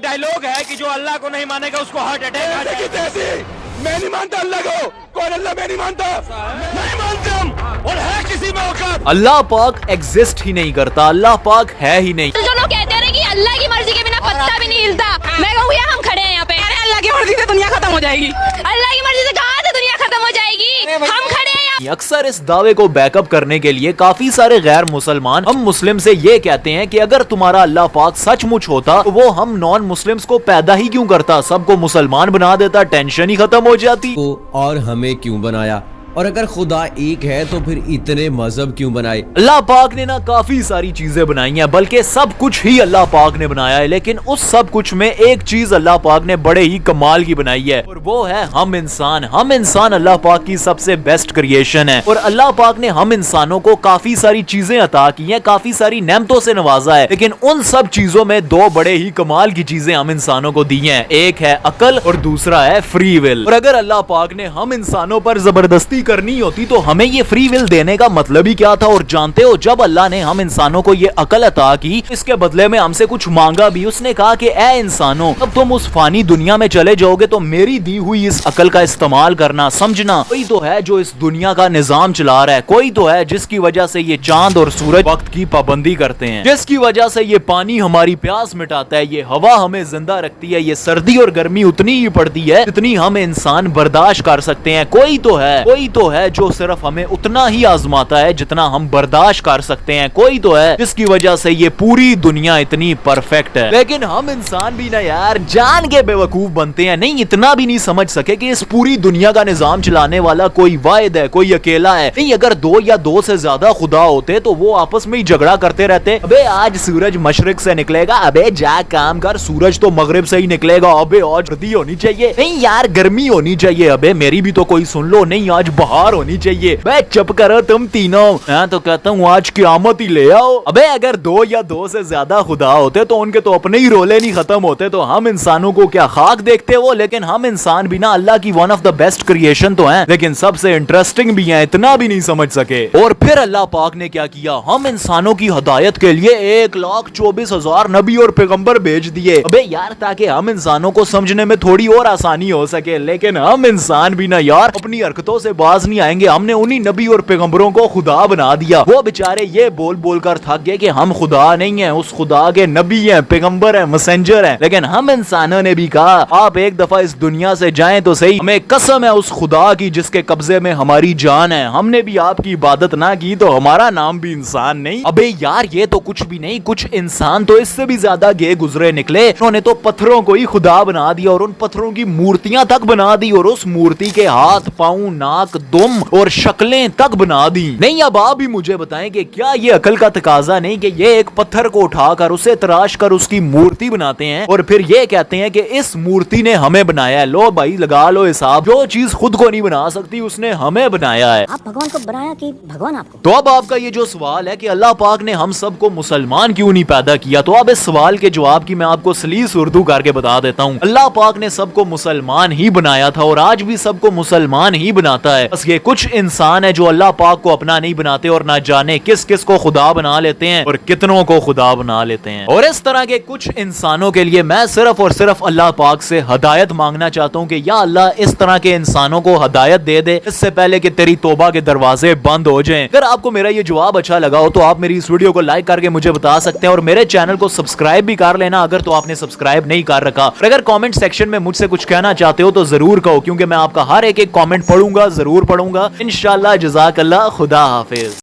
Dialogue है कि जो अल्लाह को नहीं मानेगा उसको हार्ट अटैक आ जाएगा। मैं नहीं मानता अल्लाह को, कौन अल्लाह मैं नहीं मानता, नहीं मानते हम, और है किसी में औकात। अल्लाह पाक एग्जिस्ट ही नहीं करता, अल्लाह पाक है ही नहीं। जो लोग कहते हैं कि अल्लाह की मर्जी के बिना पत्ता भी नहीं हिलता, मैं कहूँ यार हम खड़े हैं यहाँ पे। अरे अल्लाह की मर्जी से दुनिया खत्म हो जाएगी, अल्लाह की मर्जी से कहाँ से दुनिया खत्म हो जाएगी, हम खड़े हैं यहाँ। अक्सर इस दावे को बैकअप करने के लिए काफी सारे गैर मुसलमान हम मुस्लिम से ये कहते हैं कि अगर तुम्हारा अल्लाह पाक सचमुच होता तो वो हम नॉन मुस्लिम्स को पैदा ही क्यों करता, सबको मुसलमान बना देता, टेंशन ही खत्म हो जाती। और हमें क्यों बनाया, और अगर खुदा एक है तो फिर इतने मजहब क्यों बनाए। अल्लाह पाक ने ना काफी सारी चीजें बनाई हैं, बल्कि सब कुछ ही अल्लाह पाक ने बनाया है, लेकिन उस सब कुछ में एक चीज अल्लाह पाक ने बड़े ही कमाल की बनाई है, और वो है हम इंसान। हम इंसान अल्लाह पाक की सबसे बेस्ट क्रिएशन है, और अल्लाह पाक ने हम इंसानों को काफी सारी चीजें अता की हैं, काफी सारी नेमतों से नवाजा है, लेकिन उन सब चीजों में दो बड़े ही कमाल की चीजें हम इंसानों को दी हैं, एक है अकल और दूसरा है फ्री विल। और अगर अल्लाह पाक ने हम इंसानों पर जबरदस्ती करनी होती तो हमें ये फ्री विल देने का मतलब ही क्या था। और जानते हो, जब अल्लाह ने हम इंसानों को ये अकल अता की, इसके बदले में हमसे कुछ मांगा भी। उसने कहा कि ए इंसानों, अब तुम उस फानी दुनिया में चले जाओगे तो मेरी दी हुई इस अकल का इस्तेमाल करना, समझना। कोई तो है जो इस दुनिया का निजाम चला रहा है, कोई तो है जिसकी वजह से ये चांद और सूरज वक्त की पाबंदी करते हैं, जिसकी वजह से ये पानी हमारी प्यास मिटाता है, ये हवा हमें जिंदा रखती है, ये सर्दी और गर्मी उतनी ही पड़ती है जितनी हम इंसान बर्दाश्त कर सकते हैं। कोई तो है जो सिर्फ हमें उतना ही आजमाता है जितना हम बर्दाश्त कर सकते हैं। कोई तो है जिसकी वजह से ये पूरी दुनिया इतनी परफेक्ट है। लेकिन हम इंसान भी ना यार जान के बेवकूफ बनते हैं, नहीं इतना भी नहीं समझ सके कि इस पूरी दुनिया का निजाम चलाने वाला कोई वाहिद है, कोई अकेला है। नहीं, अगर दो या दो से ज्यादा खुदा होते तो वो आपस में ही झगड़ा करते रहते। अबे आज सूरज मशरिक से निकलेगा, अबे जा काम कर, सूरज तो मगरिब से ही निकलेगा, अबे आज सर्दी होनी चाहिए, नहीं यार गर्मी होनी चाहिए, अबे मेरी भी तो कोई सुन लो, नहीं आज बहार होनी चाहिए। बे चुप करो तुम तीनों, मैं तो कहता हूँ आज क़यामत ही ले आओ। अबे अगर दो या दो से ज्यादा खुदा होते तो उनके तो अपने ही रोले नहीं खत्म होते, तो हम इंसानों को क्या खाक देखते वो। लेकिन हम इंसान भी ना अल्लाह की one of the best creation तो हैं, लेकिन सबसे इंटरेस्टिंग भी हैं, इतना भी नहीं समझ सके। और फिर अल्लाह पाक ने क्या किया, हम इंसानों की हिदायत के लिए 1,24,000 नबी और पैगंबर भेज दिए। अबे यार ताकि हम इंसानों को समझने में थोड़ी और आसानी हो सके। लेकिन हम इंसान भी ना यार अपनी हरकतों से बाज नहीं आएंगे। हमने उन्हीं नबी और पैगंबरों को खुदा बना दिया। वो बेचारे ये बोल बोल कर थक गए कि हम खुदा नहीं है, उस खुदा के नबी हैं, पैगंबर हैं, मैसेंजर हैं। लेकिन हम इंसानों ने भी कहा आप एक दफा इस दुनिया से जाएं तो सही, हमें कसम है उस खुदा की जिसके कब्जे में हमारी जान है, हमने भी आपकी इबादत ना की तो हमारा नाम भी इंसान नहीं। अबे यार ये तो कुछ भी नहीं, कुछ इंसान तो इससे भी ज्यादा गे गुजरे निकले। उन्होंने तो पत्थरों को ही खुदा बना दिया और उन पत्थरों की मूर्तियां तक बना दी, और उस मूर्ति के हाथ पांव नाक दुम और शक्लें तक बना दी। नहीं अब आप भी मुझे बताएं कि क्या ये अकल का तकाजा नहीं कि ये एक पत्थर को उठाकर उसे तराश कर उसकी मूर्ति बनाते हैं और फिर ये कहते हैं कि इस मूर्ति ने हमें बनाया है। लो भाई लगा लो हिसाब, जो चीज खुद को नहीं बना सकती उसने हमें बनाया है। आप भगवान को बनाया कि भगवान आपको? तो अब आपका ये जो सवाल है कि अल्लाह पाक ने हम सबको मुसलमान क्यों नहीं पैदा किया, तो अब इस सवाल के जवाब की मैं आपको सलीस उर्दू करके बता देता हूँ। अल्लाह पाक ने सबको मुसलमान ही बनाया था और आज भी सबको मुसलमान ही बनाता है। बस ये कुछ इंसान है जो अल्लाह पाक को अपना नहीं बनाते और ना जाने किस किस को खुदा बना लेते हैं और कितनों को खुदा बना लेते हैं। और इस तरह के कुछ इंसानों के लिए मैं सिर्फ और सिर्फ अल्लाह पाक से हदायत मांगना चाहता हूँ कि या अल्लाह इस तरह के इंसानों को हदायत दे दे इससे पहले कि तेरी तौबा के दरवाजे बंद हो जाएं। अगर आपको मेरा ये जवाब अच्छा लगा हो तो आप मेरी इस वीडियो को लाइक करके मुझे बता सकते हैं और मेरे चैनल को सब्सक्राइब भी कर लेना अगर तो आपने सब्सक्राइब नहीं कर रखा। और अगर कमेंट सेक्शन में मुझसे कुछ कहना चाहते हो तो जरूर कहो, क्योंकि मैं आपका हर एक कमेंट पढ़ूंगा, जरूर पढ़ूंगा इंशाल्लाह। जज़ाकल्लाह, खुदा हाफिज।